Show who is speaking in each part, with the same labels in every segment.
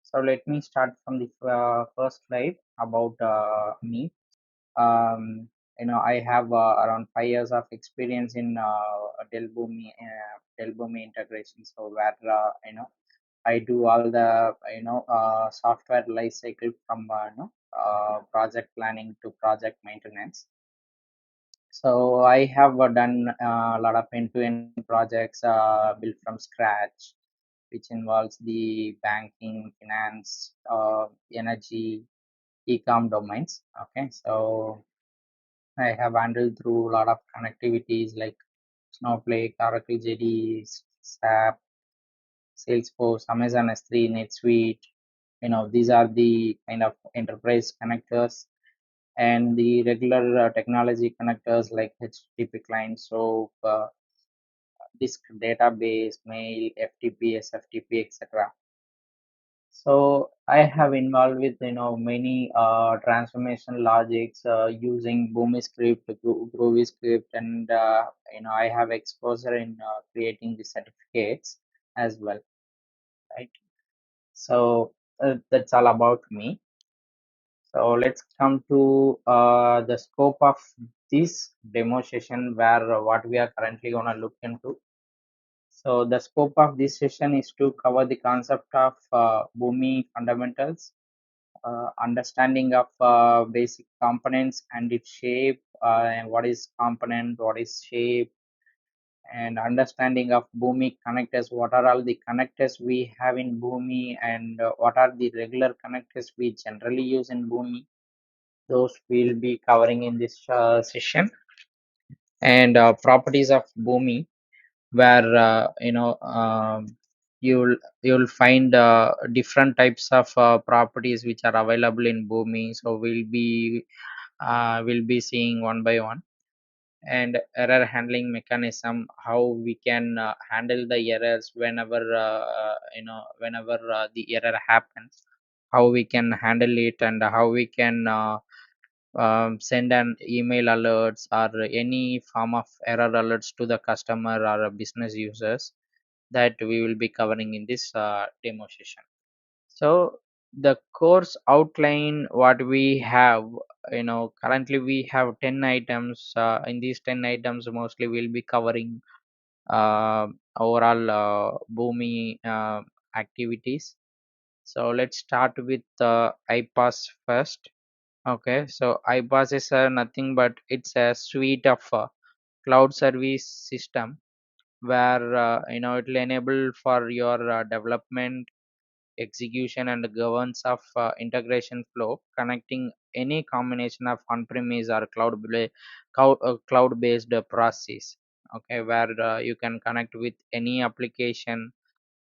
Speaker 1: So let me start from the first slide about me. Um, I have around 5 years of experience in Dell Boomi integration. So where I do all the software life cycle from project planning to project maintenance. So I have done a lot of end-to-end projects built from scratch, which involves the banking, finance, energy, e-com domains. Okay, so I have handled through a lot of connectivities like Snowflake, Oracle JD, SAP, Salesforce, Amazon S3, NetSuite. These are the kind of enterprise connectors and the regular technology connectors like HTTP client, SOAP, disk database, mail, FTP, SFTP, etc. So I have involved with many transformation logics using Boomi script, Groovy script, and I have exposure in creating the certificates as well, right? So that's all about me. So let's come to the scope of this demo session, where what we are currently gonna look into. So the scope of this session is to cover the concept of Boomi fundamentals, understanding of basic components and its shape, and what is component, what is shape, and understanding of Boomi connectors. What are all the connectors we have in Boomi, and what are the regular connectors we generally use in Boomi? Those we'll be covering in this session. And properties of Boomi, where you'll find different types of properties which are available in Boomi. So we'll be seeing one by one. And error handling mechanism, how we can handle the errors whenever the error happens, how we can handle it, and how we can send an email alerts or any form of error alerts to the customer or business users, that we will be covering in this demo session. So the course outline, what we have, currently we have 10 items. In these 10 items, mostly we'll be covering uh, overall Boomi activities. So let's start with iPass first. Okay, so iPass is nothing but it's a suite of cloud service system, where it will enable for your development, execution, and governance of integration flow, connecting any combination of on-premise or cloud based process. Okay, where you can connect with any application,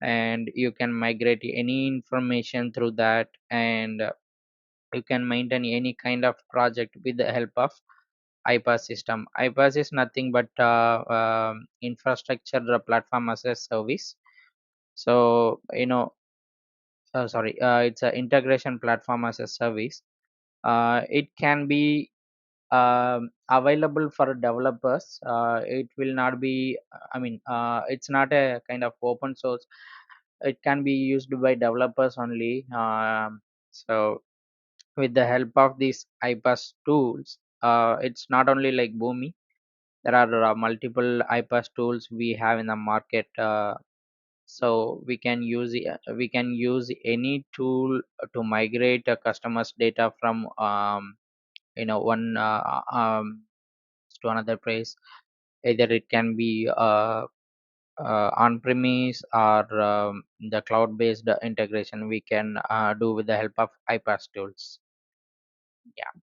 Speaker 1: and you can migrate any information through that, and you can maintain any kind of project with the help of iPass system. iPass is nothing but infrastructure platform as a service. So sorry, it's an integration platform as a service. It can be available for developers. It will not be, it's not a kind of open source. It can be used by developers only. So with the help of these iPass tools, it's not only like Boomi. There are multiple iPass tools we have in the market. So we can use any tool to migrate a customer's data from one to another place. Either it can be on premise or the cloud based integration we can do with the help of iPass tools. Yeah,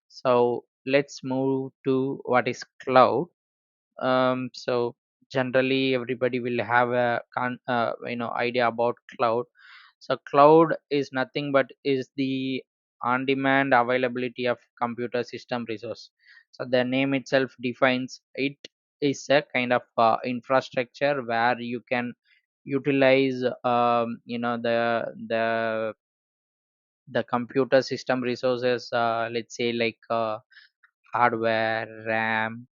Speaker 1: so let's move to what is cloud. So generally everybody will have a idea about cloud. So cloud is nothing but is the on demand availability of computer system resource. So the name itself defines it, is a kind of infrastructure where you can utilize the computer system resources, let's say like hardware, RAM,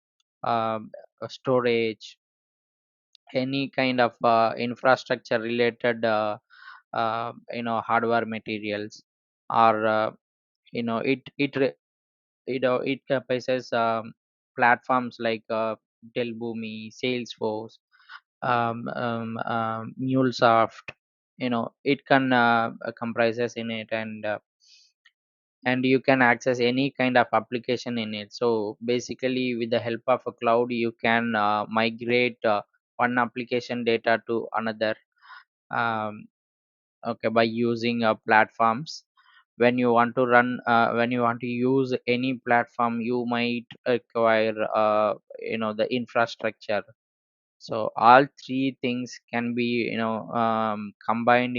Speaker 1: storage, any kind of infrastructure related hardware materials, or it comprises platforms like Dell Boomi, Salesforce, MuleSoft. It can comprises in it, and you can access any kind of application in it. So basically, with the help of a cloud, you can migrate one application data to another. Um, okay, by using platforms. When you want to when you want to use any platform, you might require the infrastructure. So all three things can be combined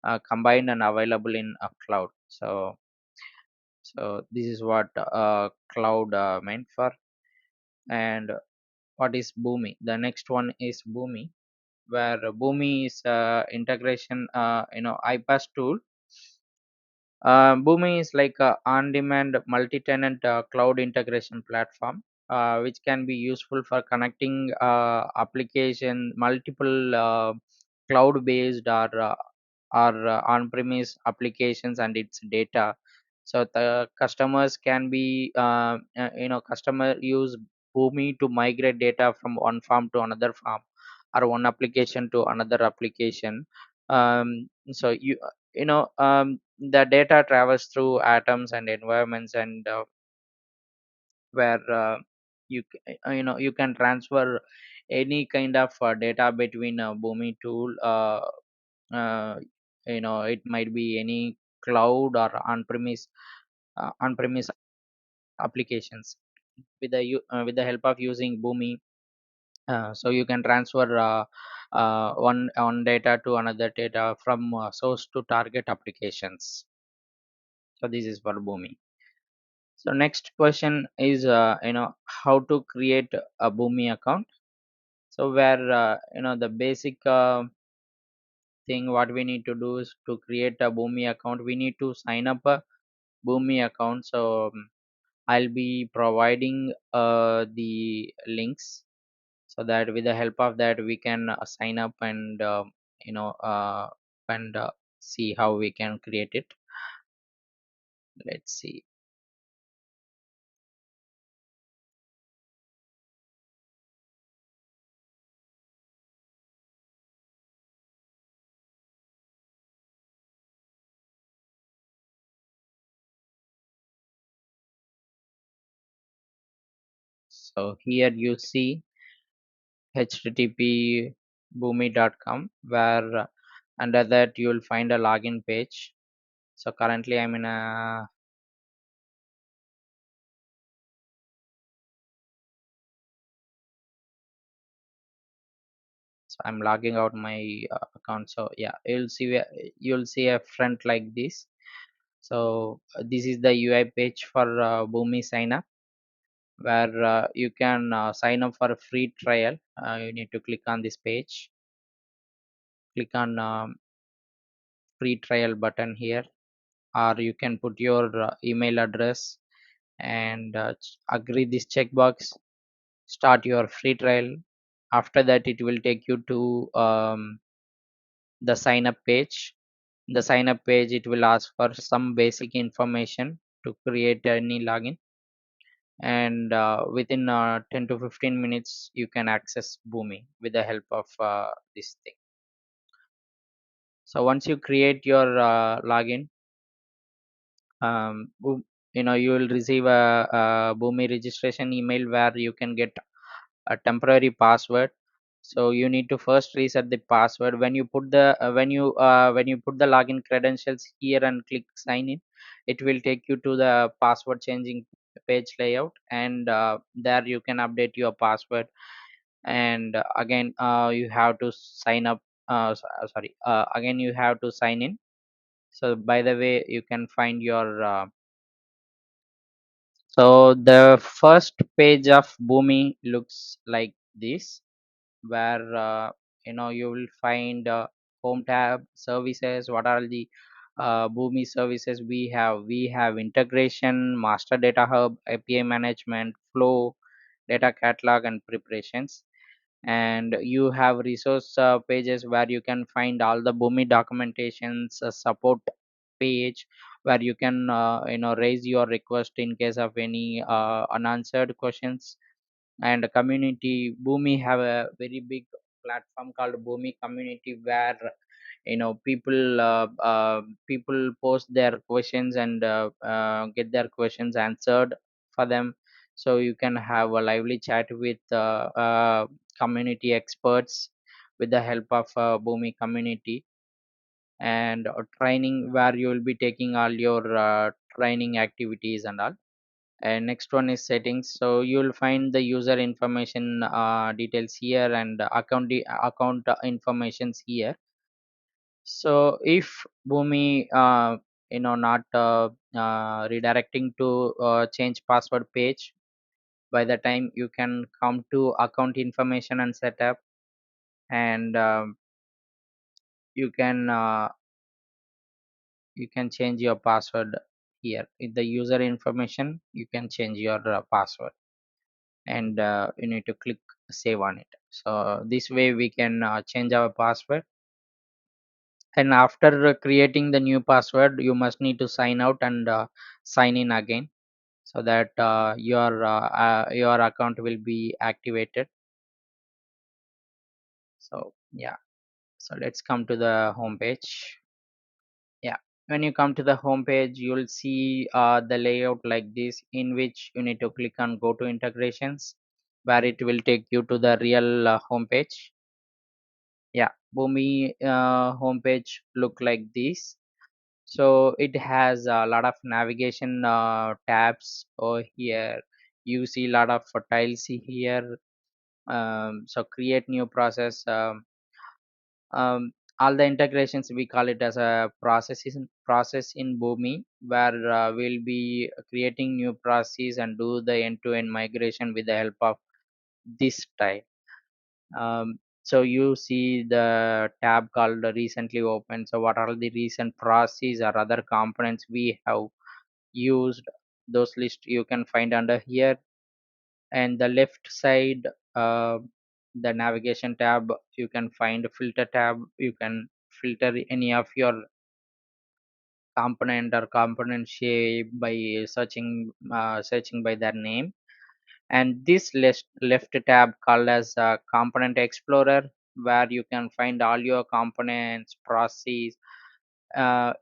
Speaker 1: and available in a cloud. So this is what cloud meant for. And what is Boomi? The next one is Boomi, where Boomi is integration iPaaS tool. Boomi is like a on-demand multi-tenant cloud integration platform, which can be useful for connecting application multiple cloud-based or on-premise applications and its data. So the customers can be customer use Boomi to migrate data from one farm to another farm, or one application to another application. So the data travels through atoms and environments, and where you can transfer any kind of data between a Boomi tool. Uh, it might be any cloud or on premise applications. With the help of using Boomi, so you can transfer one data to another data from source to target applications. So this is for Boomi. So next question is how to create a Boomi account. So where the basic thing what we need to do is to create a Boomi account. We need to sign up a Boomi account. So I'll be providing the links, so that with the help of that we can sign up and you know uh, and see how we can create it. Let's see. So here you see http boomi.com, where under that you will find a login page. So currently I'm in a so I'm logging out my account. So yeah, you'll see a front like this. So this is the UI page for Boomi sign up, where you can sign up for a free trial. You need to click on this page, click on free trial button here, or you can put your email address and agree this checkbox, start your free trial. After that, it will take you to the sign up page. The sign up page, it will ask for some basic information to create any login, and within 10 to 15 minutes you can access Boomi with the help of this thing. So once you create your login, you will receive a Boomi registration email, where you can get a temporary password. So you need to first reset the password. When you put the when you put the login credentials here and click sign in, it will take you to the password changing page layout, and there you can update your password. And again you have to sign up sorry again you have to sign in. So by the way, you can find your so the first page of Boomi looks like this, where you will find home tab, services. What are the Boomi services we have? We have integration, master data hub, API management, flow, data catalog, and preparations. and you have resource pages where you can find all the Boomi documentations, support page where you can raise your request in case of any unanswered questions. And community Boomi have a very big platform called Boomi community where people post their questions and get their questions answered for them. So you can have a lively chat with community experts with the help of Boomi community. And training where you will be taking all your training activities and all. And next one is settings, so you will find the user information details here, and account informations here. So if Boomi not redirecting to change password page, by the time you can come to account information and setup, and you can change your password here in the user information. You can change your password, and you need to click save on it. So this way we can change our password. And after creating the new password, you must need to sign out and sign in again, so that your account will be activated. So yeah, so let's come to the home page. Yeah, when you come to the home page, you'll see the layout like this, in which you need to click on go to integrations, where it will take you to the real home page. Yeah, Boomi homepage look like this. So it has a lot of navigation tabs over here. You see a lot of tiles here. So create new process. All the integrations, we call it as a process in Boomi, where we'll be creating new processes and do the end-to-end migration with the help of this tile. So you see the tab called recently opened. So what are the recent processes or other components we have used? Those list you can find under here. And the left side, uh, the navigation tab, you can find filter tab. You can filter any of your component or component shape by searching by their name. And this left tab called as component explorer, where you can find all your components, processes,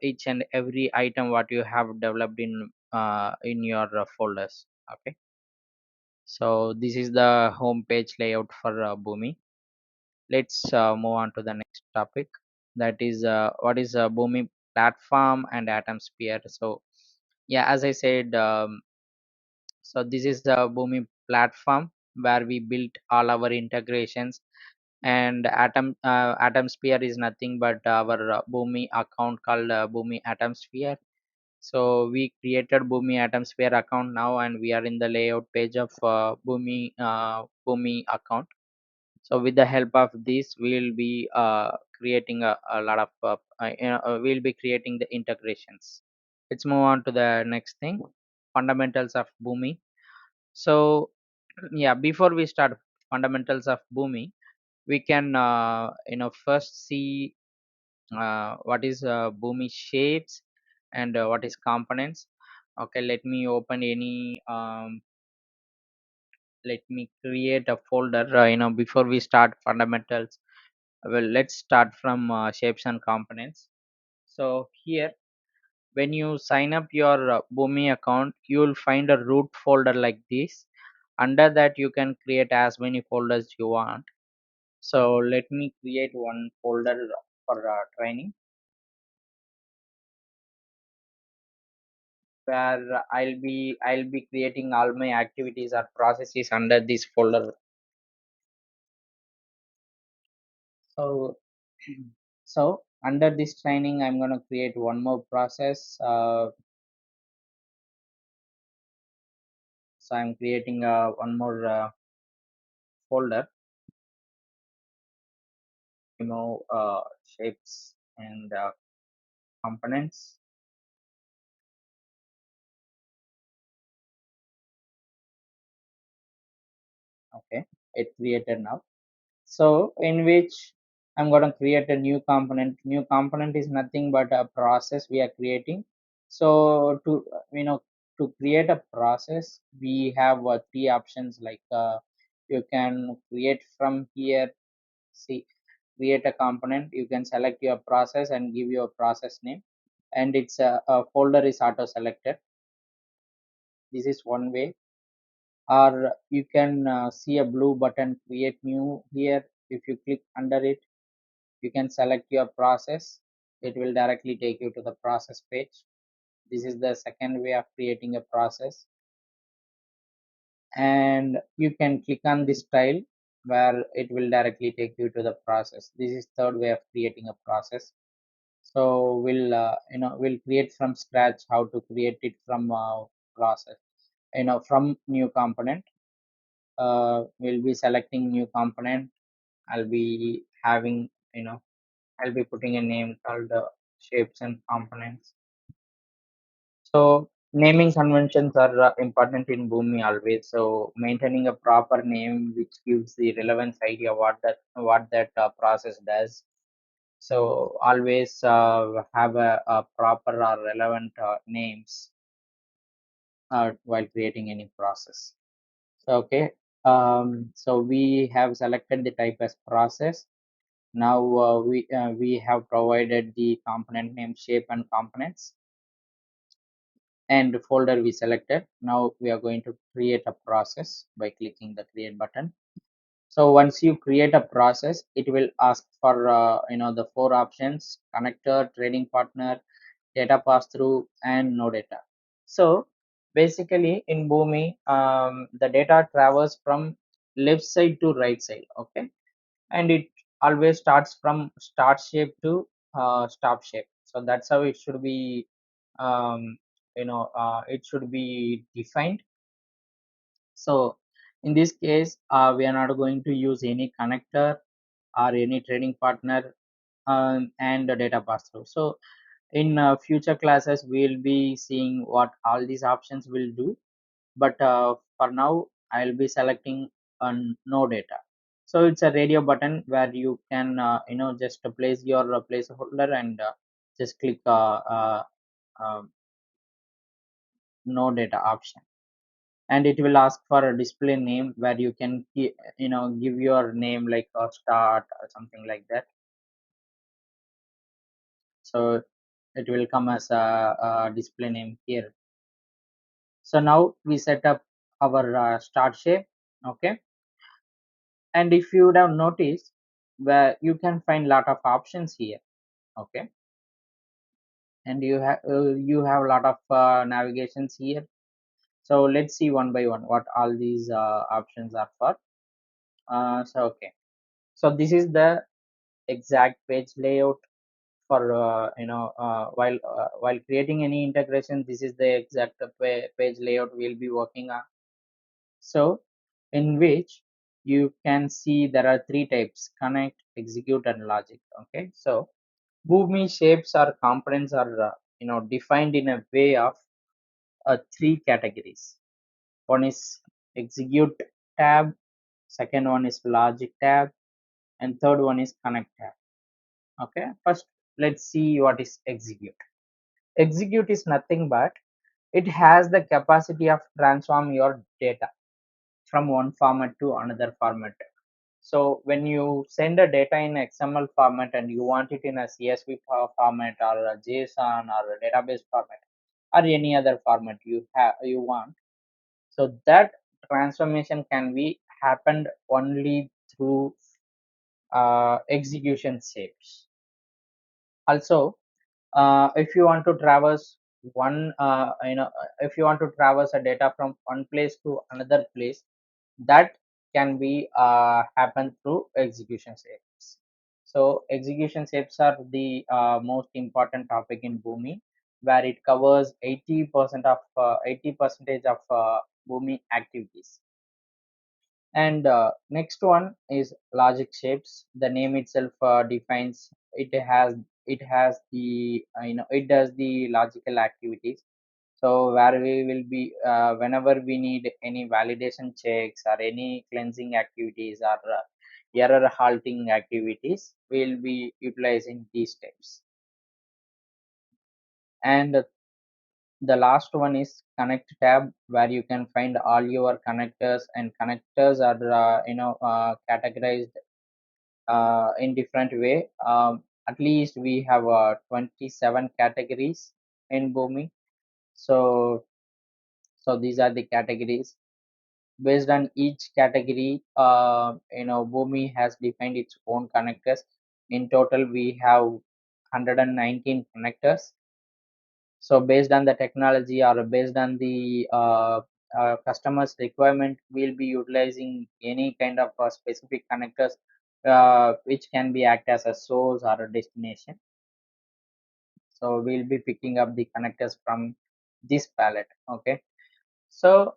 Speaker 1: each and every item what you have developed in your folders. Okay, so this is the home page layout for Boomi. Let's move on to the next topic, that is what is Boomi platform and AtomSphere. So yeah, as I said, so this is the Boomi platform where we built all our integrations. And AtomSphere is nothing but our Boomi account called Boomi AtomSphere. So we created Boomi AtomSphere account now, and we are in the layout page of Boomi account. So with the help of this, we'll be creating a lot of we'll be creating the integrations. Let's move on to the next thing, fundamentals of Boomi. So yeah, before we start fundamentals of Boomi, we can first see what is Boomi shapes and what is components. Okay, let me open any let me create a folder. Before we start fundamentals, well, let's start from shapes and components. So here, when you sign up your Boomi account, you will find a root folder like this. Under that, you can create as many folders you want. So let me create one folder for training, where I'll be creating all my activities or processes under this folder. So so under this training, I'm gonna create one more process. So I'm creating one more folder, shapes and components. Okay, it created now. So in which I'm going to create a new component. New component is nothing but a process we are creating. So to to create a process, we have three options. Like you can create from here. See, create a component. You can select your process and give your process name, and its a folder is auto selected. This is one way. Or you can see a blue button, create new here. If you click under it, you can select your process. It will directly take you to the process page. This is the second way of creating a process. And you can click on this tile where it will directly take you to the process. This is third way of creating a process. So we'll create from scratch how to create it from process, from new component. We'll be selecting new component. I'll be having, I'll be putting a name called shapes and components. So naming conventions are important in Boomi always. So maintaining a proper name which gives the relevance idea what that process does. So always have a proper or relevant names while creating any process. So, okay. So we have selected the type as process. Now we have provided the component name, shape, and components, and folder we selected. Now we are going to create a process by clicking the create button. So once you create a process, it will ask for the four options: connector, trading partner, data pass through, and no data. So basically in Boomi, the data travels from left side to right side. Okay, and it always starts from start shape to stop shape. So that's how it should be, it should be defined. So in this case, we are not going to use any connector or any trading partner, and the data pass through. So in future classes, we'll be seeing what all these options will do. But for now, I'll be selecting no data. So it's a radio button where you can just place your placeholder and just click uh, no data option, and it will ask for a display name where you can give your name like start or something like that. So it will come as a display name here. So now we set up our start shape. Okay, and if you would have noticed, where you can find lot of options here. Okay, and you have a lot of navigations here. So let's see one by one what all these options are for. So okay, so this is the exact page layout for while creating any integration. This is the exact page layout we'll be working on. So in which you can see there are three types: connect, execute, and logic. Okay, so Boomi shapes or components are defined in a way of three categories. One is execute tab, second one is logic tab, and third one is connect tab. Okay, first let's see what is execute. Execute is nothing but it has the capacity of transform your data from one format to another format. So when you send a data in XML format and you want it in a CSV format or a JSON or a database format or any other format you want, so that transformation can be happened only through execution shapes. Also, if you want to traverse one if you want to traverse a data from one place to another place, that can be happen through execution shapes. So execution shapes are the most important topic in Boomi, where it covers 80 percentage of Boomi activities. And next one is logic shapes. The name itself defines it has the it does the logical activities. So where we will be whenever we need any validation checks or any cleansing activities or error halting activities, we'll be utilizing these steps. And the last one is connect tab, where you can find all your connectors, and connectors are categorized in different way. At least we have 27 categories in Boomi. So these are the categories. Based on each category, Boomi has defined its own connectors. In total, we have 119 connectors. So based on the technology, or based on the customer's requirement, we'll be utilizing any kind of specific connectors which can be act as a source or a destination. So we'll be picking up the connectors from this palette. Okay. So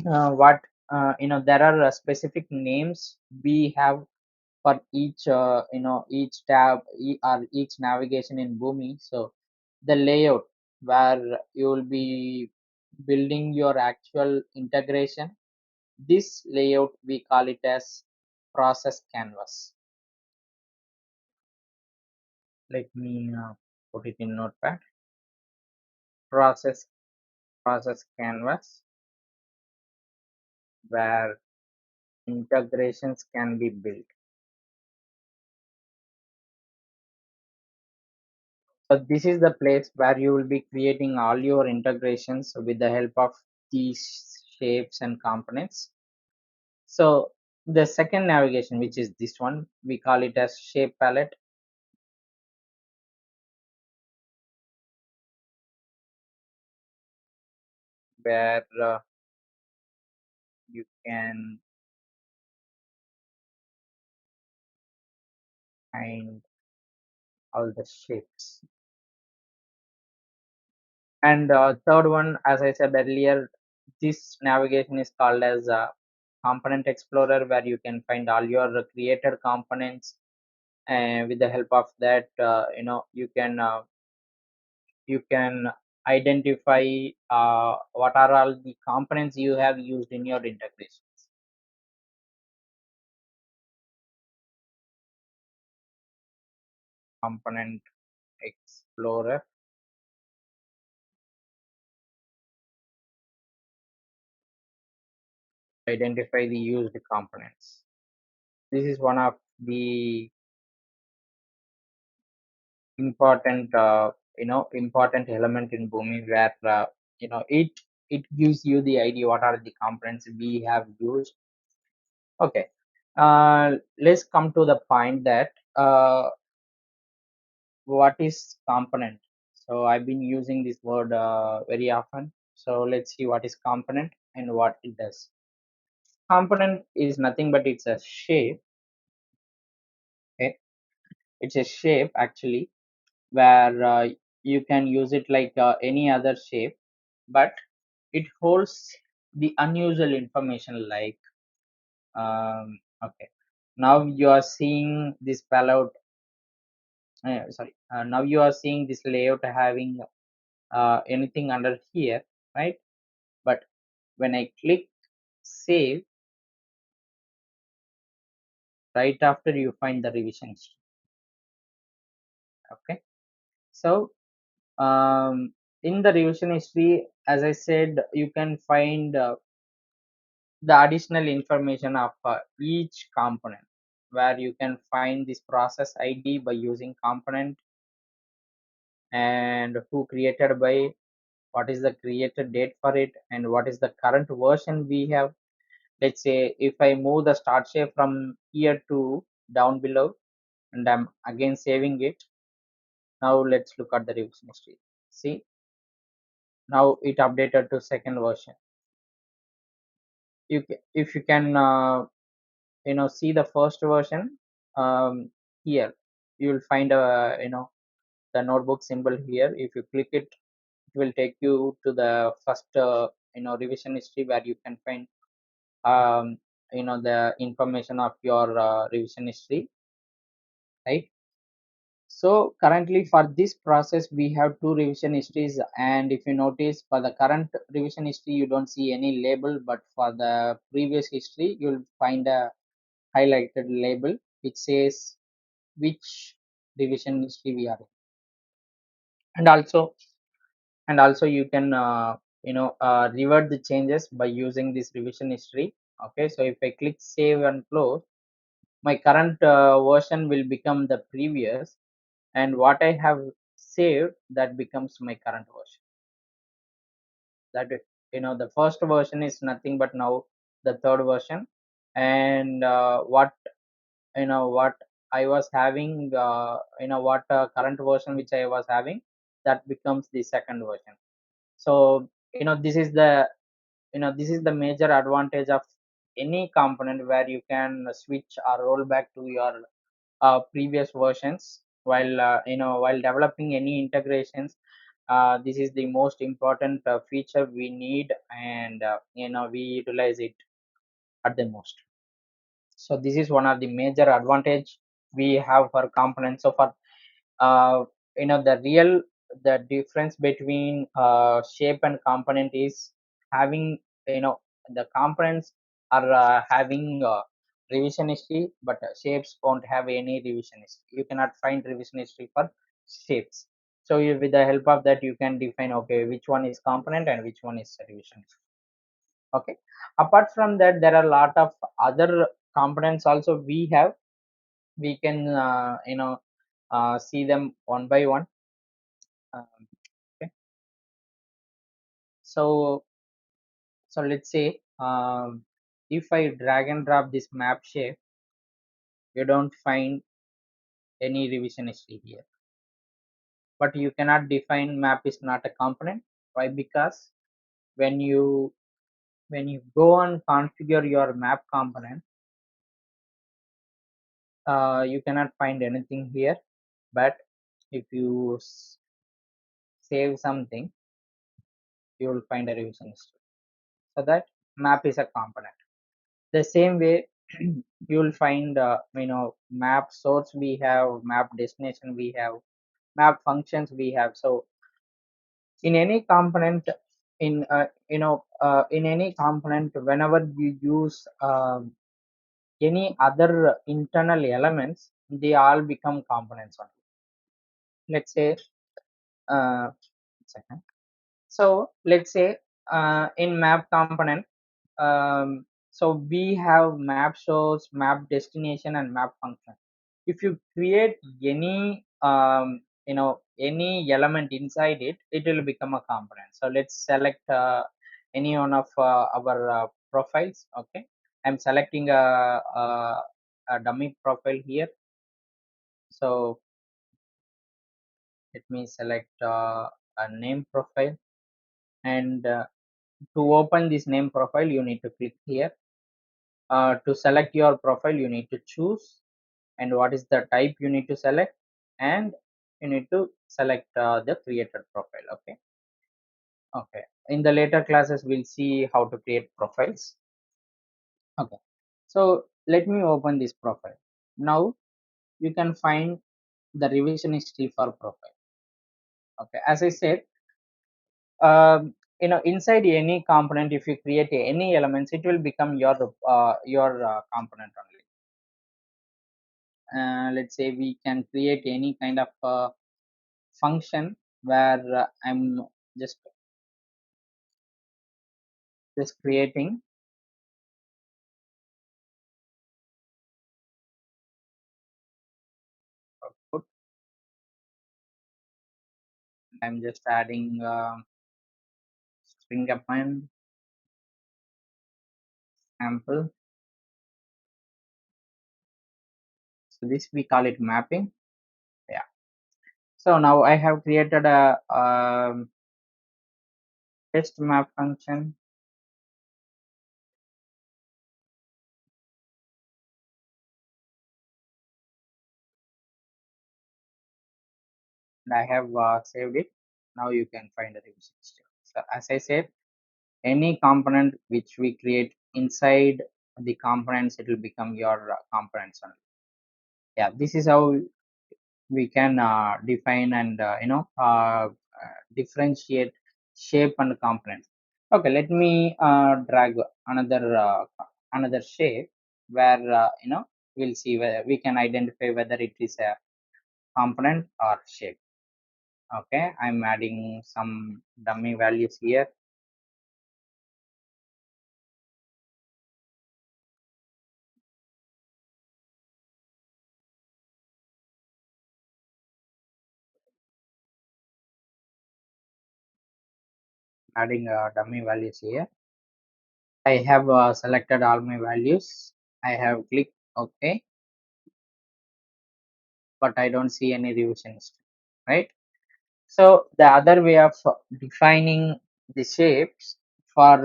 Speaker 1: what there are specific names we have for each each tab, or each navigation in Boomi. So the layout, where you will be building your actual integration, this layout we call it as process canvas. Let me put it in notepad. Process canvas, where integrations can be built. So this is the place where you will be creating all your integrations with the help of these shapes and components. So the second navigation, which is this one, we call it as shape palette, where you can find all the shapes. And third one, as I said earlier, this navigation is called as component explorer, where you can find all your created components, and with the help of that, you can identify what are all the components you have used in your integrations. Component explorer, identify the used components. This is one of the important important element in Boomi, where it gives you the idea what are the components we have used. Okay, let's come to the point that what is component. So I've been using this word very often. So let's see what is component and what it does. Component is nothing but it's a shape. Okay, it's a shape actually, where you can use it like any other shape, but it holds the unusual information like okay, now you are seeing this palette, now you are seeing this layout having anything under here, right? But when I click save, right after you find the revision history. Okay, so in the revision history, as I said, you can find the additional information of each component, where you can find this process ID by using component, and who created by, what is the created date for it, and what is the current version we have. Let's say if I move the start shape from here to down below, and I'm again saving it. Now let's look at the revision history. See, now it updated to second version. If you can see the first version, here you will find a the notebook symbol here. If you click it, it will take you to the first revision history, where you can find the information of your revision history, right? So currently for this process we have two revision histories, and if you notice for the current revision history you don't see any label, but for the previous history you'll find a highlighted label which says which revision history we are in. And also you can revert the changes by using this revision history. Okay, so if I click save and close, my current version will become the previous, and what I have saved that becomes my current version. That the first version is nothing but now the third version, and what I was having, what current version which I was having, that becomes the second version. So this is the major advantage of any component, where you can switch or roll back to your previous versions while developing any integrations. This is the most important feature we need, and we utilize it at the most. So this is one of the major advantage we have for components. So for uh, the difference between shape and component is having, the components are having revision history, but shapes won't have any revision history. You cannot find revision history for shapes. So with the help of that you can define, okay, which one is component and which one is revision history. Okay, apart from that there are a lot of other components also we have. We can see them one by one. Okay, so let's say, if I drag and drop this map shape, you don't find any revision history here. But you cannot define map is not a component. Why? Because when you go and configure your map component, you cannot find anything here. But if you save something, you will find a revision history. So that map is a component. The same way you will find, map source we have, map destination we have, map functions we have. So in any component, in any component, whenever you use any other internal elements, they all become components only. Let's say, second. So let's say, in map component, so we have map source, map destination, and map function. If you create any any element inside it, it will become a component. So let's select any one of our profiles. Okay, I'm selecting a dummy profile here. So let me select a name profile, and to open this name profile you need to click here. To select your profile you need to choose, and what is the type you need to select, and you need to select the created profile. Okay, in the later classes we'll see how to create profiles. Okay, so let me open this profile. Now you can find the revision history for profile. Okay, as I said, inside any component, if you create any elements, it will become your component only. Let's say we can create any kind of function, where I'm just creating output. I'm just adding string append sample. So this we call it mapping. Yeah. So now I have created a test map function. And I have saved it. Now you can find the revision history. So as I said, any component which we create inside the components, it will become your components only. Yeah, this is how we can define and differentiate shape and components. Okay, let me drag another shape where we'll see whether we can identify whether it is a component or shape. Okay, I'm adding some dummy values here. Adding dummy values here. I have selected all my values. I have clicked OK, but I don't see any revision history, right? So the other way of defining the shapes for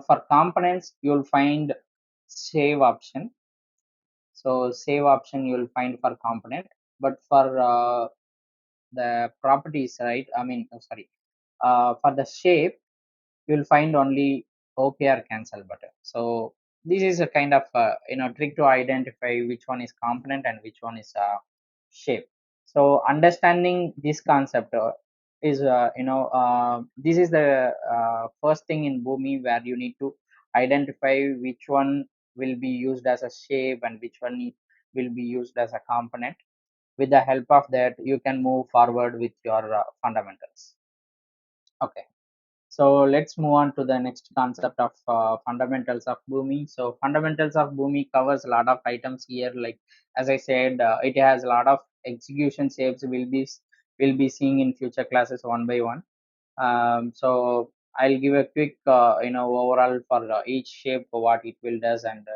Speaker 1: for components, you'll find save option. So save option you'll find for component, but for the properties, right? I mean, sorry, for the shape you'll find only OK or cancel button. So this is a kind of trick to identify which one is component and which one is shape. So understanding this concept is this is the first thing in Boomi where you need to identify which one will be used as a shape and which one will be used as a component. With the help of that, you can move forward with your fundamentals. Okay. So let's move on to the next concept of fundamentals of Boomi. So fundamentals of Boomi covers a lot of items here. Like as I said, it has a lot of execution shapes. We'll be seeing in future classes one by one. So I'll give a quick overall for each shape what it will does and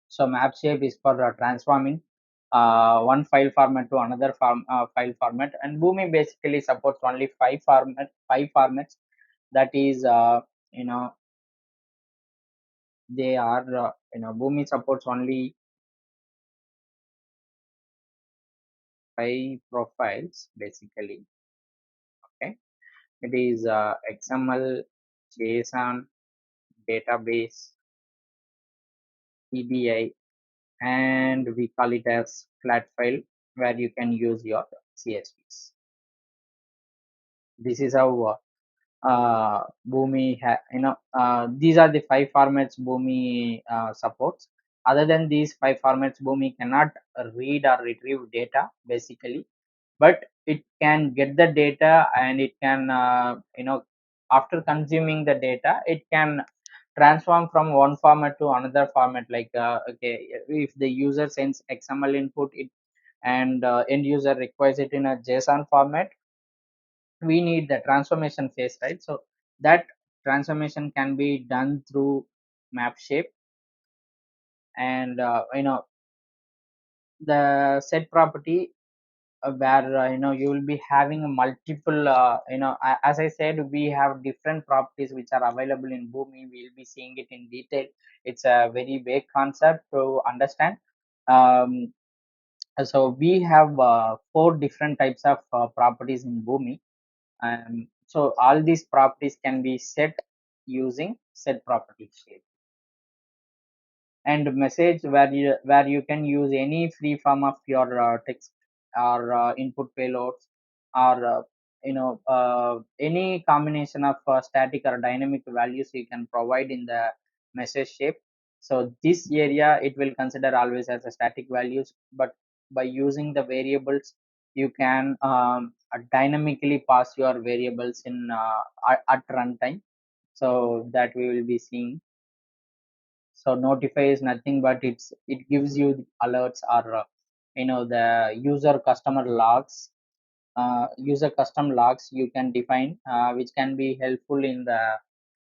Speaker 1: so map shape is for transforming one file format to another file format, and Boomi basically supports only five formats. That is, they are Boomi supports only five profiles basically. Okay, it is XML, JSON, database, EBI, and we call it as flat file where you can use your CSVs. This is how Boomi, these are the five formats Boomi supports. Other than these five formats, Boomi cannot read or retrieve data basically, but it can get the data and it can, after consuming the data, it can transform from one format to another format. Like, okay, if the user sends XML input, it and end user requires it in a JSON format, we need the transformation phase, right? So that transformation can be done through map shape, and the set property where you will be having a multiple as I said, we have different properties which are available in Boomi. We'll be seeing it in detail. It's a very vague concept to understand. um, so we have four different types of properties in Boomi. So all these properties can be set using set property shape, and message where you can use any free form of your text or input payloads, or any combination of static or dynamic values you can provide in the message shape. So this area it will consider always as a static values, but by using the variables you can dynamically pass your variables in at runtime. So that we will be seeing. So notify is nothing but it gives you the alerts or the user custom logs you can define, which can be helpful in the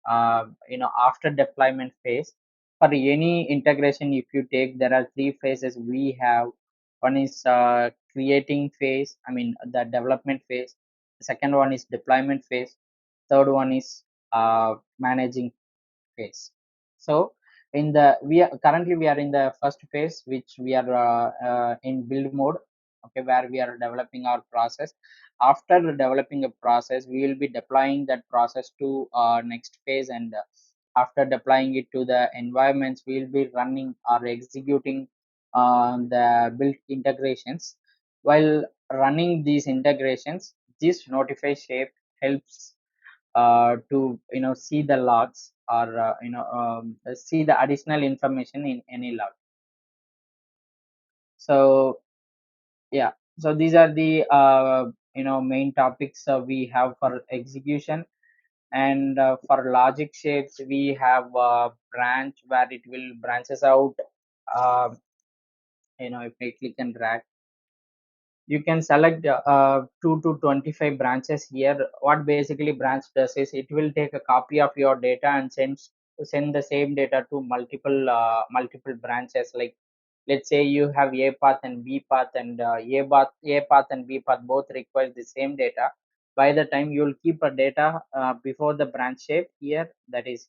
Speaker 1: after deployment phase. For any integration, if you take, there are three phases we have. One is creating phase, I mean the development phase. The second one is deployment phase. Third one is managing phase. So in the currently we are in the first phase, which we are in build mode. Okay, where we are developing our process. After developing a process, we will be deploying that process to next phase, and after deploying it to the environments, we will be running or executing the built integrations. While running these integrations, this notify shape helps to see the logs or see the additional information in any log. So yeah, so these are the main topics we have for execution. And for logic shapes we have branch where it will branches out. uh, if I click and drag, you can select 2 to 25 branches here. What basically branch does is it will take a copy of your data and send the same data to multiple branches. Like, let's say you have a path and b path, and a path and b path both require the same data. By the time you will keep a data before the branch shape here, that is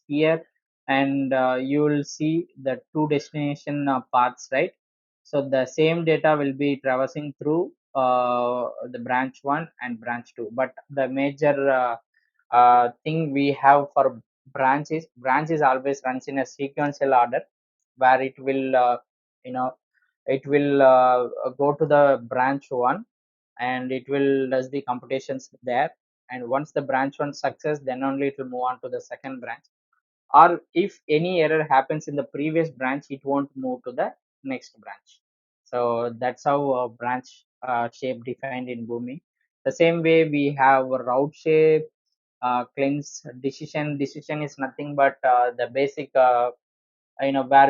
Speaker 1: here, and you will see the two destination paths, right? So the same data will be traversing through the branch 1 and branch 2. But the major thing we have for branch is always runs in a sequential order, where you know it will go to the branch 1, and it will does the computations there. And once the branch 1 success, then only it will move on to the second branch. Or if any error happens in the previous branch, it won't move to the next branch. So that's how branch shape defined in Boomi. The same way we have a route shape, cleanse decision is nothing but the basic where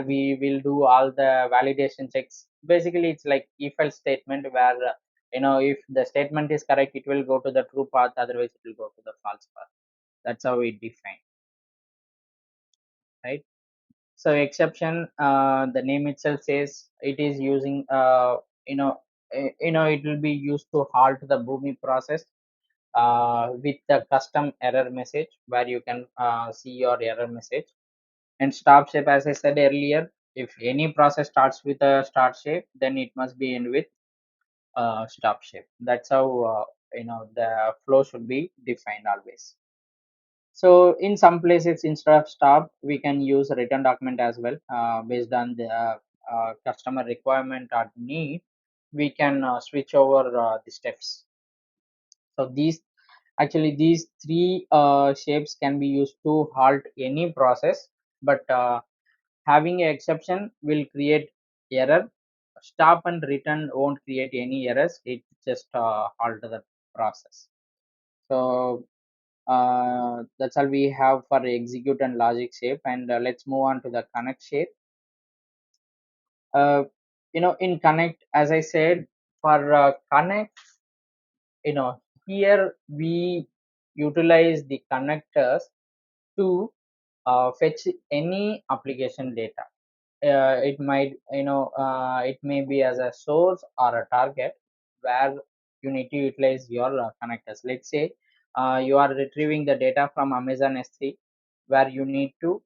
Speaker 1: we will do all the validation checks. Basically it's like if else statement, where if the statement is correct, it will go to the true path, otherwise it will go to the false path. That's how we define, right? So exception, the name itself says it is using it will be used to halt the Boomi process with the custom error message, where you can see your error message. And stop shape, as I said earlier, if any process starts with a start shape, then it must be end with stop shape. That's how the flow should be defined always. So in some places, instead of stop, we can use a written document as well, based on the customer requirement or need. We can switch over the steps. So these three shapes can be used to halt any process, but having an exception will create error. Stop and return won't create any errors. It just halt the process. So that's all we have for execute and logic shape. And let's move on to the connect shape. uh, in connect, as I said, for connect, here we utilize the connectors to fetch any application data. It might it may be as a source or a target, where you need to utilize your connectors. Let's say you are retrieving the data from Amazon S3, where you need to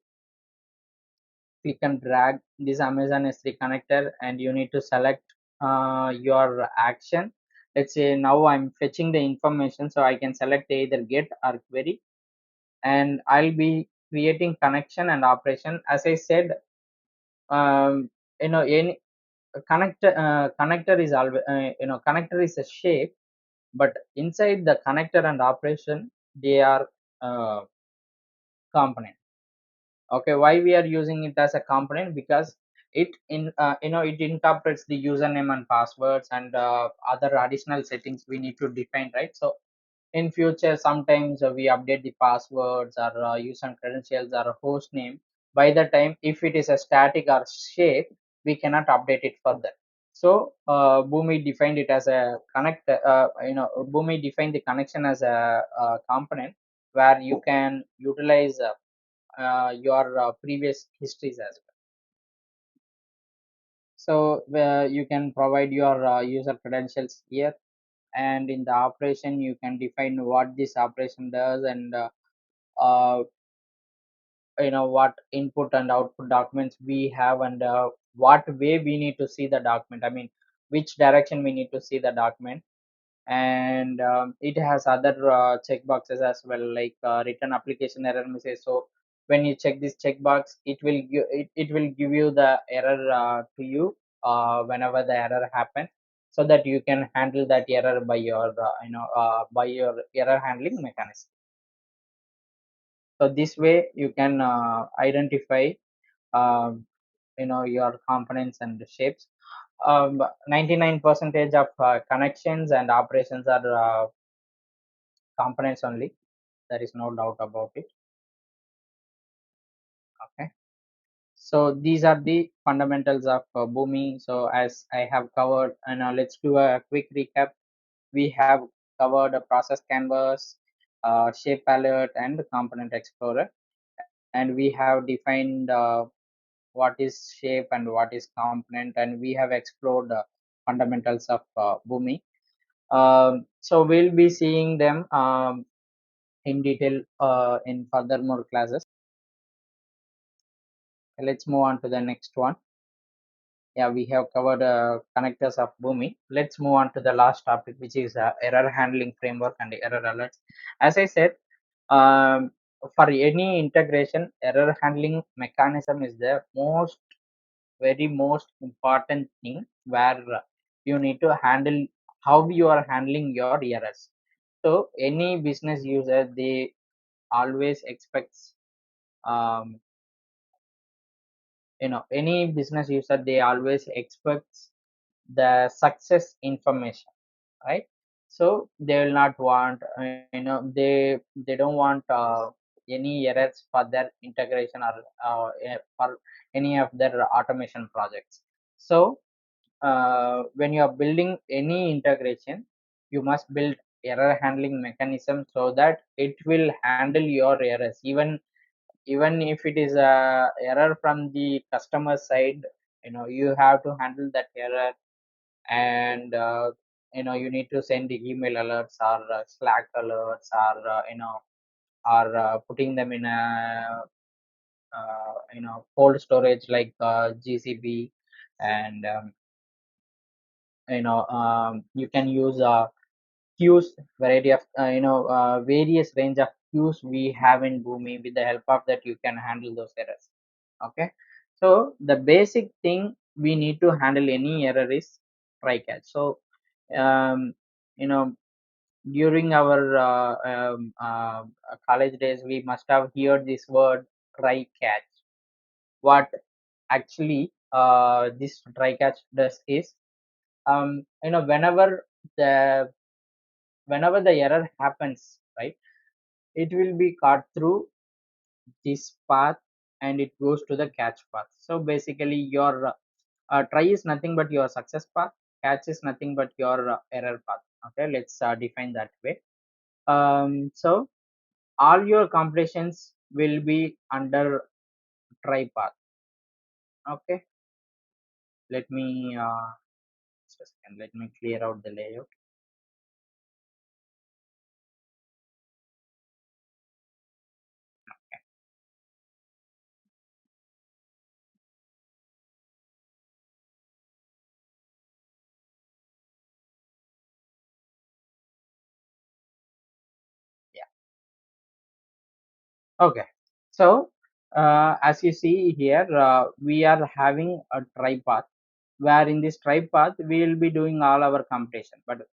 Speaker 1: click and drag this Amazon S3 connector, and you need to select your action. Let's say now I'm fetching the information, so I can select either get or query, and I'll be creating connection and operation. As I said, any connector is always connector is a shape, but inside the connector and operation, they are uh, component. Okay, why we are using it as a component? Because it incorporates the username and passwords and other additional settings we need to define, right? So in future, sometimes we update the passwords or user credentials or host name. By the time, if it is a static or shape, we cannot update it further. So Boomi defined it as a connect. Boomi defined the connection as a component, where you can utilize your previous histories as well. So you can provide your user credentials here, and in the operation you can define what this operation does, and uh, what input and output documents we have, and what way we need to see the document. I mean, which direction we need to see the document. And it has other checkboxes as well, like written application error message. So when you check this checkbox, it will give you the error to you whenever the error happens, so that you can handle that error by your by your error handling mechanism. So this way you can identify um, your components and shapes. 99 percentage of connections and operations are components only. There is no doubt about it. Okay. So these are the fundamentals of Boomi. So as I have covered, and let's do a quick recap. We have covered a process canvas, shape palette, and component explorer, and we have defined what is shape and what is component, and we have explored fundamentals of Boomi. So we'll be seeing them in detail in furthermore classes. Let's move on to the next one. Yeah, we have covered connectors of Boomi. Let's move on to the last topic, which is error handling framework and error alerts. As I said, um, for any integration, error handling mechanism is the very most important thing, where you need to handle how you are handling your errors. So any business user, they always expects um, any business user, they always expects the success information, right? So they will not want they don't want any errors for their integration, or for any of their automation projects. So when you are building any integration, you must build error handling mechanism, so that it will handle your errors, even if it is a error from the customer side. You have to handle that error, and you need to send the email alerts, or Slack alerts, or or putting them in a cold storage like GCP. And you can use queues, variety of various range of queues we have in Boomi. With the help of that, you can handle those errors. Okay. So the basic thing we need to handle any error is try catch. So um, you know during our college days, we must have heard this word try catch. What actually this try catch does is, the whenever the error happens, right, it will be caught through this path, and it goes to the catch path. So basically your try is nothing but your success path, catch is nothing but your error path. Okay, let's define that way. So all your completions will be under try path. Okay, let me just a second, let me clear out the layout. Yeah. Okay. So as you see here, we are having a try path, where in this try path we will be doing all our computation. But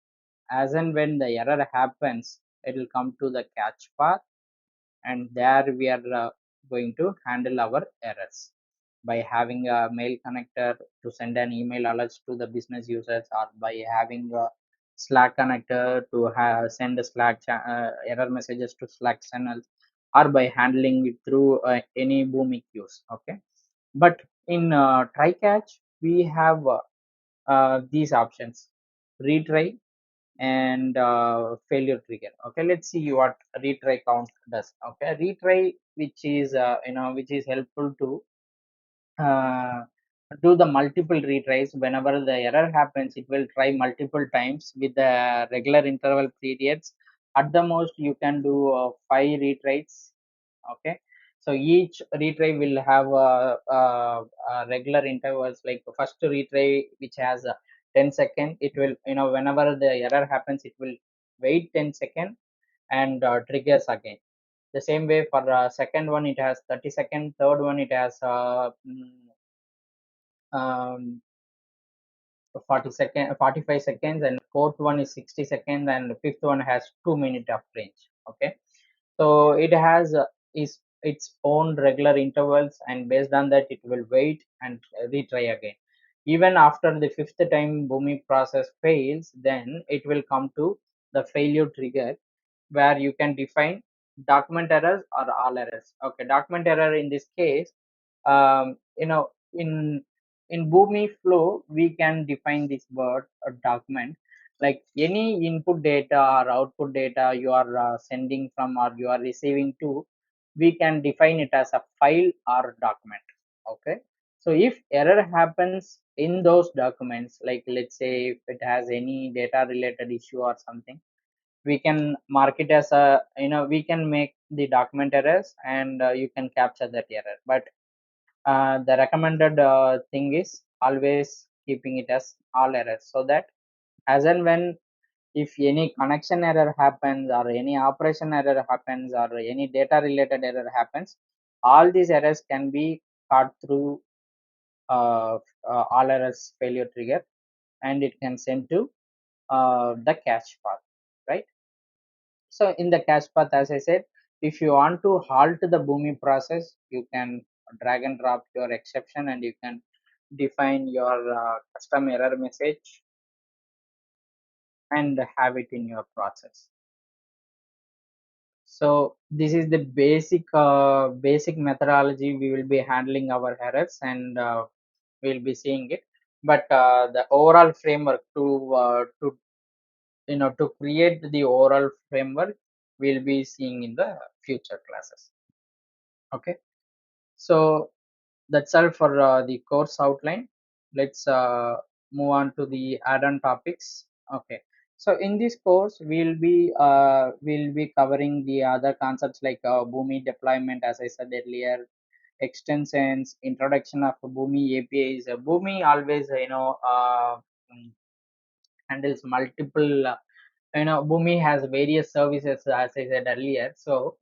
Speaker 1: as and when the error happens, it will come to the catch path, and there we are going to handle our errors by having a mail connector to send an email alerts to the business users, or by having a Slack connector to send a error messages to Slack channels, or by handling it through any Boomi queues. Okay, but in try catch we have these options: retry and failure trigger. Okay, let's see what retry count does. Okay, retry, which is which is helpful to uh, do the multiple retries. Whenever the error happens, it will try multiple times with the regular interval periods. At the most you can do 5 retries. Okay, so each retry will have regular intervals. Like first retry, which has 10 second, it will, whenever the error happens, it will wait 10 second and triggers again. The same way for second one it has 30 seconds, third one it has um, 40 second 45 seconds, and fourth one is 60 seconds, and fifth one has 2 minutes of range. Okay, so it has is its own regular intervals, and based on that it will wait and retry again. Even after the fifth time Boomi process fails, then it will come to the failure trigger, where you can define document errors or all errors. Okay, document error in this case, in Boomi flow, we can define this word a document, like any input data or output data you are sending from or you are receiving to, we can define it as a file or document. Okay, so if error happens in those documents, like let's say if it has any data related issue or something, we can mark it as a, we can make the document errors, and you can capture that error. But the recommended thing is always keeping it as all errors, so that as and when if any connection error happens or any operation error happens or any data related error happens, all these errors can be caught through uh, all errors failure trigger, and it can send to the cache path, right? So in the cache path, as I said, if you want to halt the Boomi process, you can drag and drop your exception, and you can define your custom error message and have it in your process. So this is the basic methodology we will be handling our errors, and we'll be seeing it. But the overall framework to to create the overall framework, we'll be seeing in the future classes. Okay, so that's all for the course outline. Let's move on to the add-on topics. Okay, so in this course we'll be covering the other concepts like Boomi deployment, as I said earlier, extensions, introduction of Boomi APIs. Boomi always mm, handles multiple Boomi has various services, as I said earlier. So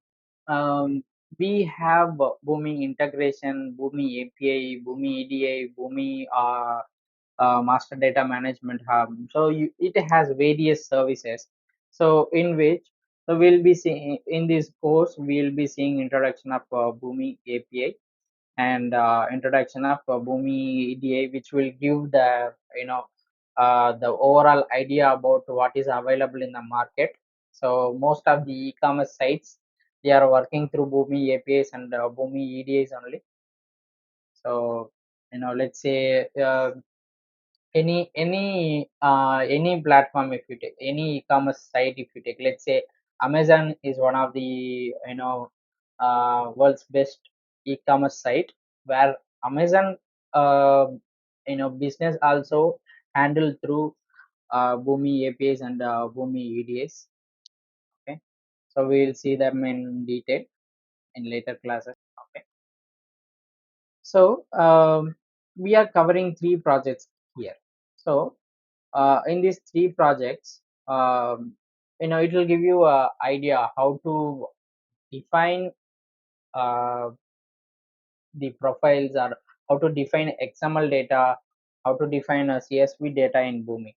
Speaker 1: um, we have Boomi integration, Boomi API, Boomi EDA, Boomi master data management hub. So it has various services, so in which, so we'll be seeing in this course, we'll be seeing introduction of Boomi API, and introduction of Boomi EDA, which will give the overall idea about what is available in the market. So most of the e-commerce sites, they are working through Boomi APIs and Boomi EDAs only. So let's say any platform, if you take any e-commerce site, if you take, let's say Amazon is one of the world's best e-commerce site, where Amazon business also handled through Boomi APIs and Boomi EDAs. Okay, so we'll see them in detail in later classes. Okay, so we are covering three projects here. So in these three projects, it will give you a idea how to define uh, the profiles, or how to define XML data, how to define a CSV data in Boomi.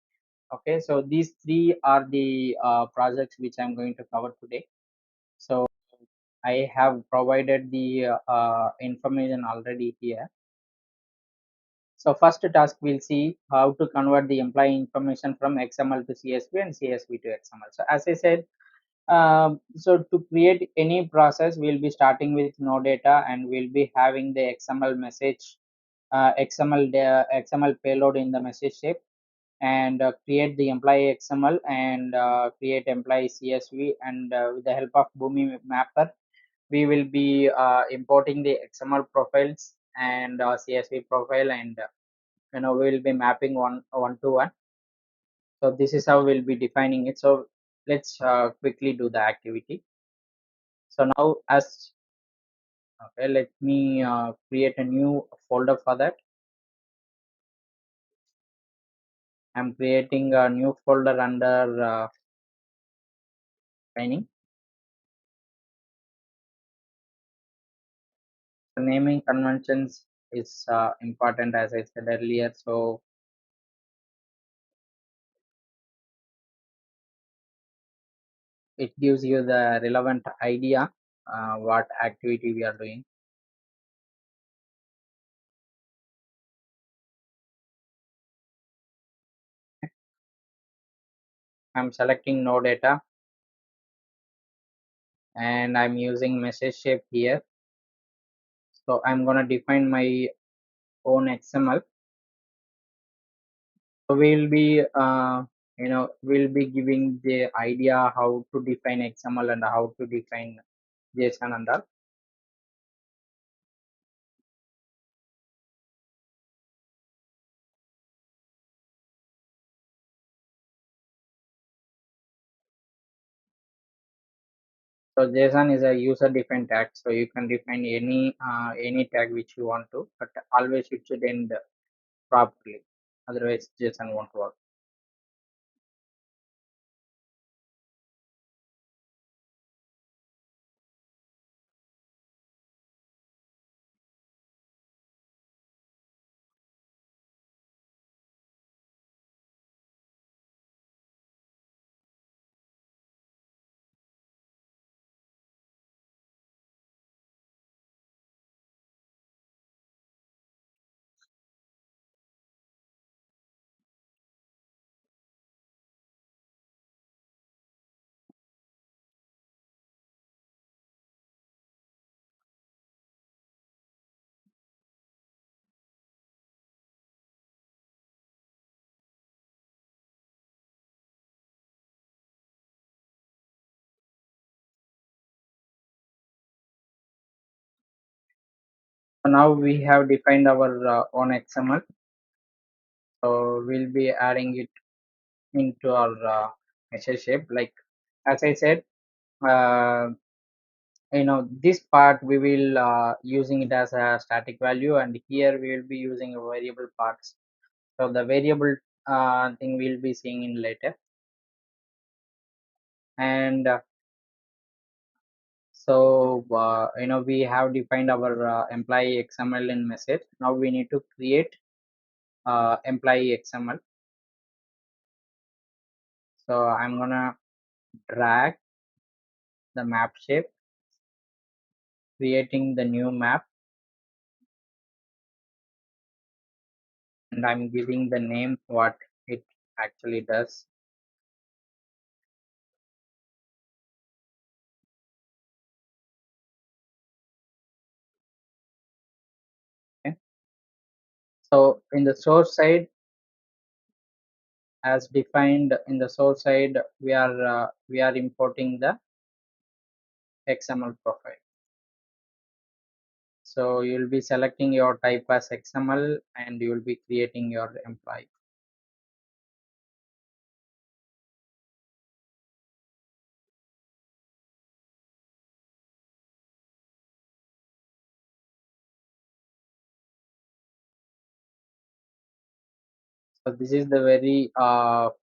Speaker 1: Okay, so these three are the projects which I'm going to cover today. So I have provided the information already here. So first task, we'll see how to convert the employee information from XML to CSV and CSV to XML. So as I said, so to create any process, we'll be starting with no data, and we'll be having the XML message, XML payload in the message shape, and create the employee XML, and create employee CSV, and with the help of Boomi Mapper, we will be importing the XML profiles and CSV profile, and we will be mapping one to one. So this is how we'll be defining it. So let's quickly do the activity. So now, as okay, let me create a new folder for that. I'm creating a new folder under training. So naming conventions is important, as I said earlier. So it gives you the relevant idea what activity we are doing. I'm selecting no data and I'm using message shape here. So I'm gonna define my own XML. So we'll be giving the idea how to define XML and how to define JSON and all. So JSON is a user-defined tag, so you can define any tag which you want to, but always it should end properly. Otherwise, JSON won't work. So now we have defined our own XML. So we'll be adding it into our message shape. Like as I said, uh, this part we will using it as a static value, and here we will be using a variable parts. So the variable thing we'll be seeing in later. And we have defined our employee XML in message. Now we need to create employee XML. So I'm gonna drag the map shape, creating the new map, and I'm giving the name what it actually does. Okay. So in the source side, as defined in the source side, we are importing the XML profile. So you'll be selecting your type as XML and you'll be creating your employee. So this is the very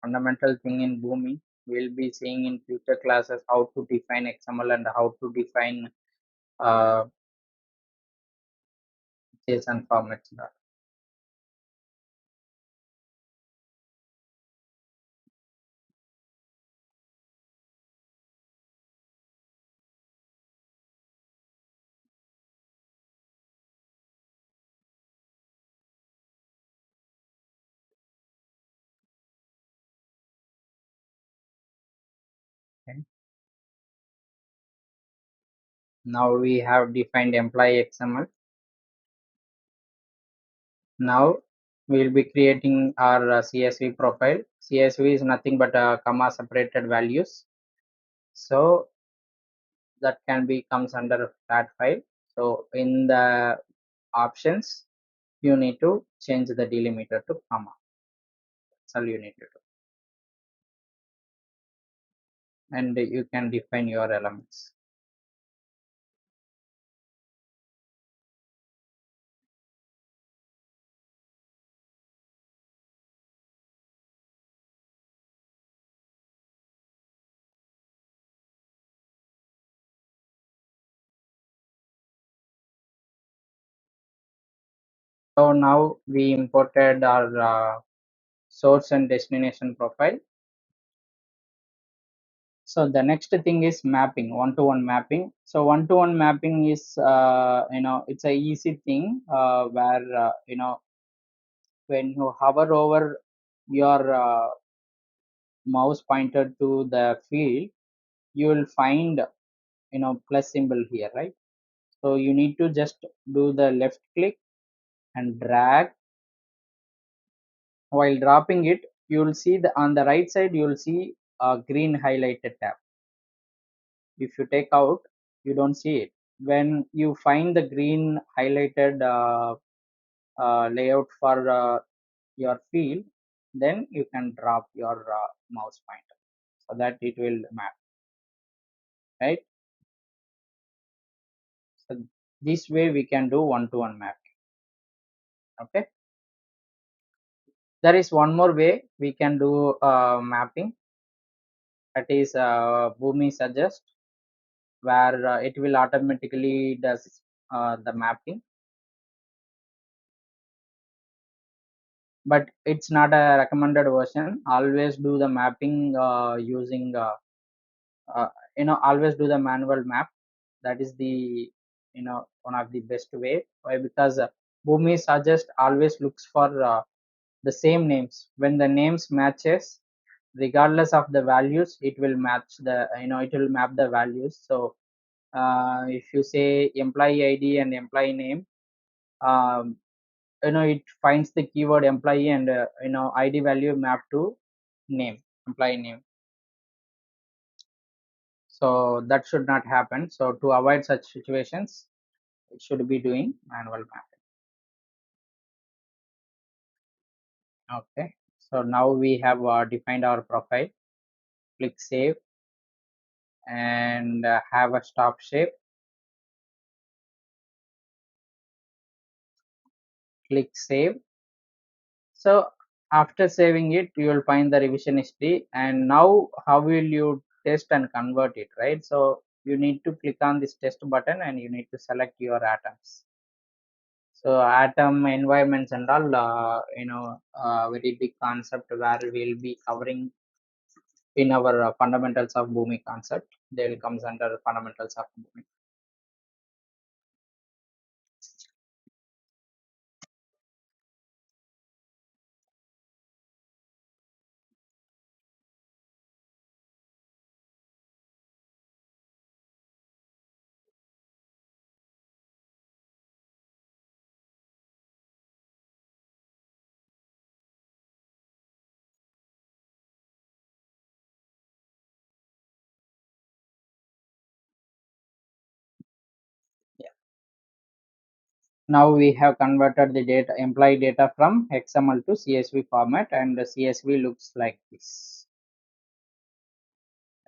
Speaker 1: fundamental thing in Boomi. We'll be seeing in future classes how to define XML and how to define uh, JSON formats. Okay. Now we have defined employee XML. Now we'll be creating our CSV profile. CSV is nothing but comma separated values. So that can be comes under that file. So in the options, you need to change the delimiter to comma. That's all you need to do. And you can define your elements. So now we imported our source and destination profile. So the next thing is mapping, one-to-one mapping. So one-to-one mapping is, it's a easy thing where, when you hover over your mouse pointer to the field, you will find, plus symbol here, right? So you need to just do the left click and drag. While dropping it, you will see on the right side, you will see a green highlighted tab. If you take out, you don't see it. When you find the green highlighted layout for your field, then you can drop your mouse pointer so that it will map, right? So this way we can do one-to-one mapping. Okay. There is one more way we can do mapping, that is Boomi suggest, where it will automatically does the mapping, but it's not a recommended version. Always do the mapping using uh, always do the manual map. That is the, one of the best way. Why? Because Boomi suggest always looks for the same names. When the names matches, regardless of the values, it will match the, it will map the values. So if you say employee ID and employee name, um, it finds the keyword employee and ID value mapped to name, employee name. So that should not happen. So to avoid such situations, it should be doing manual mapping. Okay. So now we have defined our profile. Click save and have a stop shape. Click save. So after saving it, you will find the revision history. And now how will you test and convert it, right? So you need to click on this test button and you need to select your atoms. So atom environments and all, very big concept where we'll be covering in our fundamentals of Boomi concept. They will comes under fundamentals of Boomi. Yeah. Now we have converted the data, employee data from XML to CSV format, and the CSV looks like this.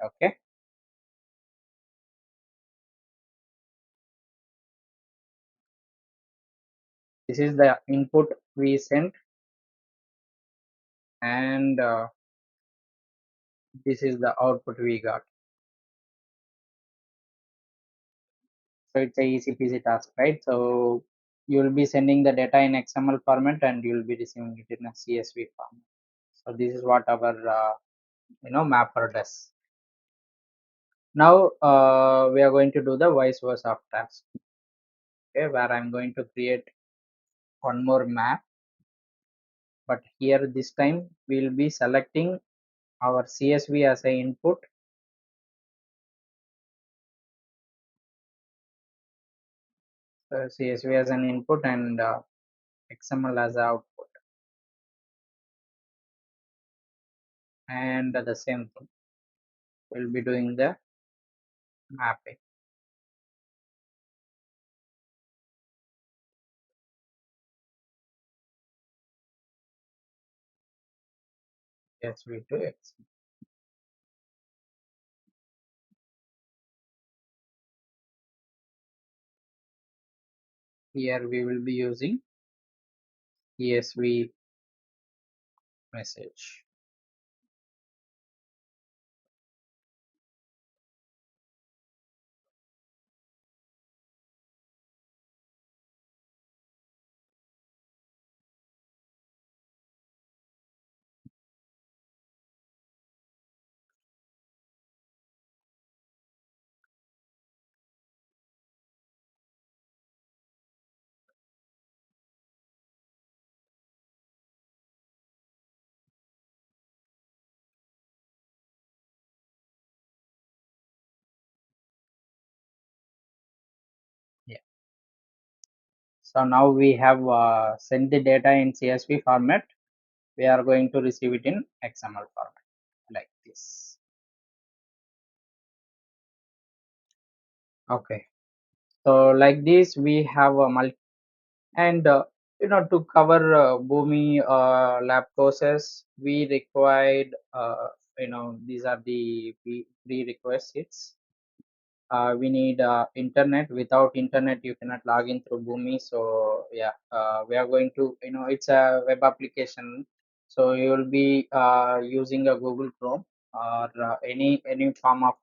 Speaker 1: Okay. This is the input we sent, and this is the output we got. So it's a easy peasy task, right? So you will be sending the data in XML format and you will be receiving it in a CSV format. So this is what our mapper does. Now we are going to do the vice versa of task. Okay, where I'm going to create one more map, but here this time we'll be selecting our CSV as a input. CSV as an input and XML as output, and the same thing we'll be doing the mapping. CSV to XML. Here we will be using CSV message. So now we have sent the data in CSV format. We are going to receive it in XML format like this. Okay. So like this, we have a and to cover Boomi lab courses, we required these are the prerequisites. We need internet. Without internet, you cannot log in through Boomi. So yeah, we are going to it's a web application. So you will be using a Google Chrome or any form of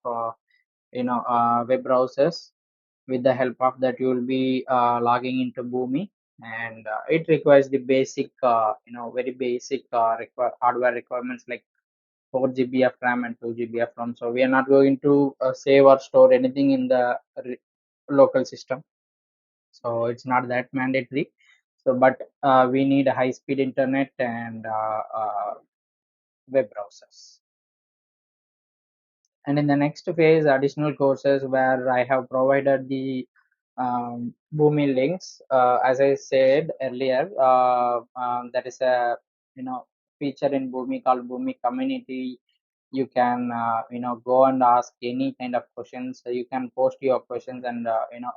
Speaker 1: web browsers. With the help of that, you will be logging into Boomi, and it requires the basic very basic hardware requirements like 4 GB of RAM and 2 GB of RAM. So we are not going to save or store anything in the local system. So it's not that mandatory. So but we need a high speed internet and web browsers. And in the next phase, additional courses where I have provided the Boomi links. As I said earlier, there is a feature in Boomi called Boomi Community. You can go and ask any kind of questions. So you can post your questions, and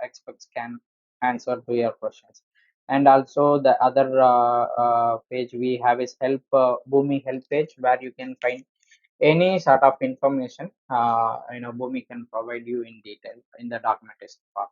Speaker 1: experts can answer to your questions. And also the other page we have is help Boomi help page, where you can find any sort of information Boomi can provide you in detail in the documentation part.